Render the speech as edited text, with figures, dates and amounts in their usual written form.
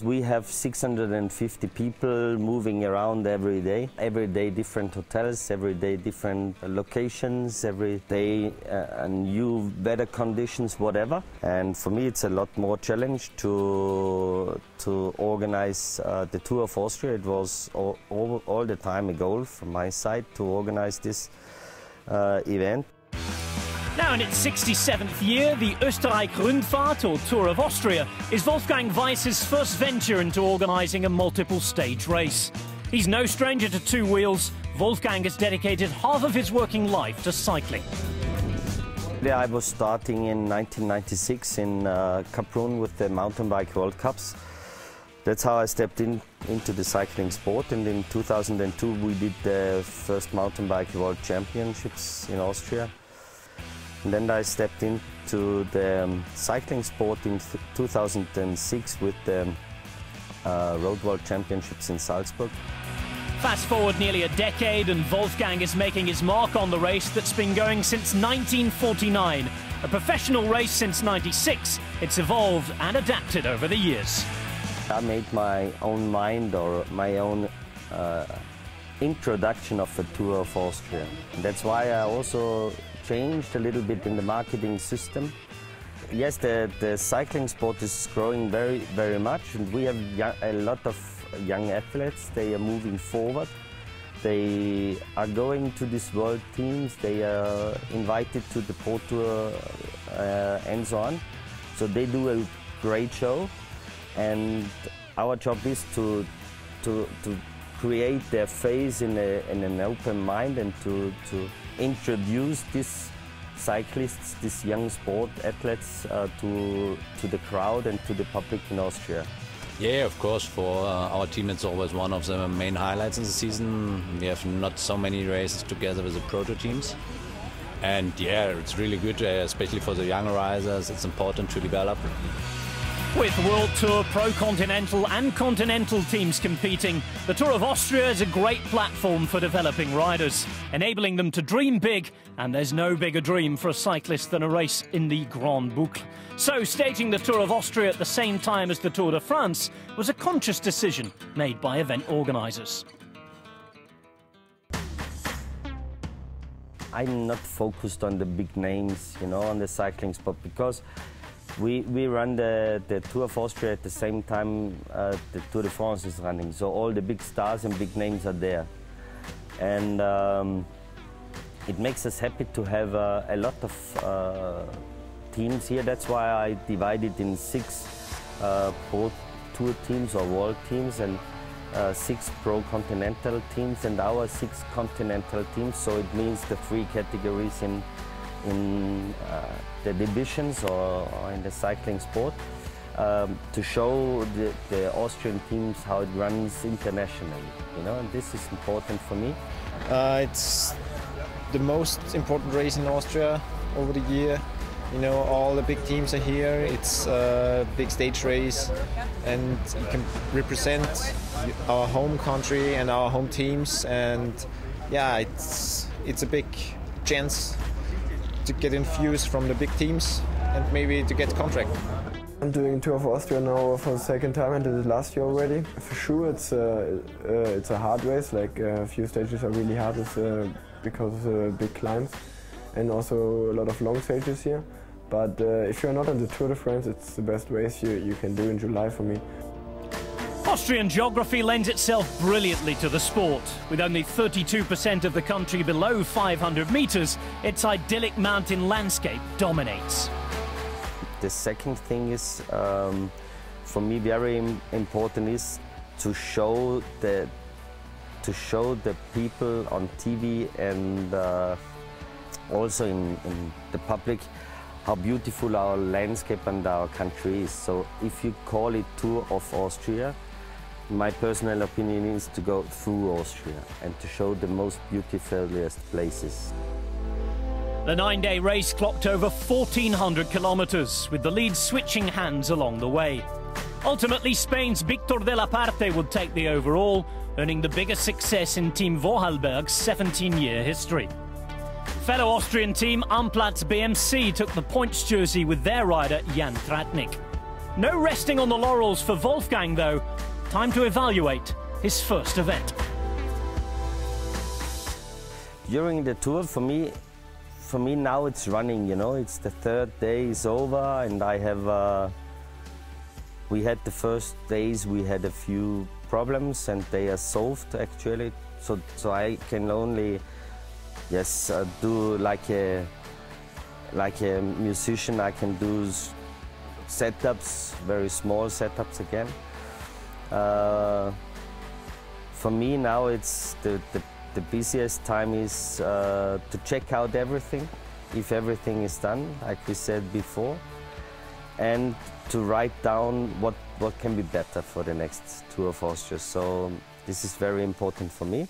We have 650 people moving around every day different hotels, every day different locations, every day new weather conditions, whatever. And for me it's a lot more challenge to organize the Tour of Austria. It was all the time a goal from my side to organize this event. Now in its 67th year, the Österreich-Rundfahrt, or Tour of Austria, is Wolfgang Weiss's first venture into organising a multiple-stage race. He's no stranger to two wheels. Wolfgang has dedicated half of his working life to cycling. Yeah, I was starting in 1996 in Kaprun with the mountain bike World Cups. That's how I stepped into the cycling sport, and in 2002 we did the first mountain bike World Championships in Austria. And then I stepped into the cycling sport in 2006 with the Road World Championships in Salzburg. Fast forward nearly a decade and Wolfgang is making his mark on the race that's been going since 1949. A professional race since '96, it's evolved and adapted over the years. I made my own mind, or my own introduction of the Tour of Austria. That's why I also changed a little bit in the marketing system. Yes, the cycling sport is growing very, very much, and we have a lot of young athletes. They are moving forward. They are going to these world teams. They are invited to the Pro Tour and so on. So they do a great show, and our job is to create their face in an open mind, and to introduce these cyclists, these young sport athletes to the crowd and to the public in Austria. Yeah, of course, for our team it's always one of the main highlights in the season. We have not so many races together with the proto teams. And yeah, it's really good, especially for the younger riders. It's important to develop. With World Tour, Pro Continental and Continental teams competing, the Tour of Austria is a great platform for developing riders, enabling them to dream big, and there's no bigger dream for a cyclist than a race in the Grande Boucle. So staging the Tour of Austria at the same time as the Tour de France was a conscious decision made by event organisers. I'm not focused on the big names, you know, on the cycling sport, because we run the Tour of Austria at the same time the Tour de France is running. So all the big stars and big names are there. And it makes us happy to have a lot of teams here. That's why I divided in 6 Pro Tour teams or World teams, and 6 Pro Continental teams, and our 6 Continental teams. So it means the 3 categories in the divisions or in the cycling sport, to show the Austrian teams how it runs internationally, you know, and this is important for me. It's the most important race in Austria over the year. You know, all the big teams are here. It's a big stage race, and you can represent our home country and our home teams, and yeah, it's a big chance to get infused from the big teams and maybe to get a contract. I'm doing Tour of Austria now for the 2nd time. I did it last year already. For sure it's a hard race, like a few stages are really hard because of the big climbs, and also a lot of long stages here. But if you're not on the Tour de France, it's the best race you can do in July for me. Austrian geography lends itself brilliantly to the sport. With only 32% of the country below 500 meters, its idyllic mountain landscape dominates. The second thing is, for me, very important is to show the people on TV and also in the public how beautiful our landscape and our country is. So if you call it Tour of Austria, my personal opinion is to go through Austria and to show the most beautifulest places. The 9-day race clocked over 1,400 kilometers, with the lead switching hands along the way. Ultimately, Spain's Victor de la Parte would take the overall, earning the biggest success in Team Vorarlberg's 17-year history. Fellow Austrian team Amplatz BMC took the points jersey with their rider Jan Tratnik. No resting on the laurels for Wolfgang, though. Time to evaluate his first event. During the tour, for me now it's running, you know, it's the third day is over, and I have, we had the first days, we had a few problems and they are solved actually, so I can only, yes, do like a musician, I can do setups, very small setups again. For me now it's the busiest time is to check out everything, if everything is done, like we said before, and to write down what can be better for the next Tour of Austria. So this is very important for me.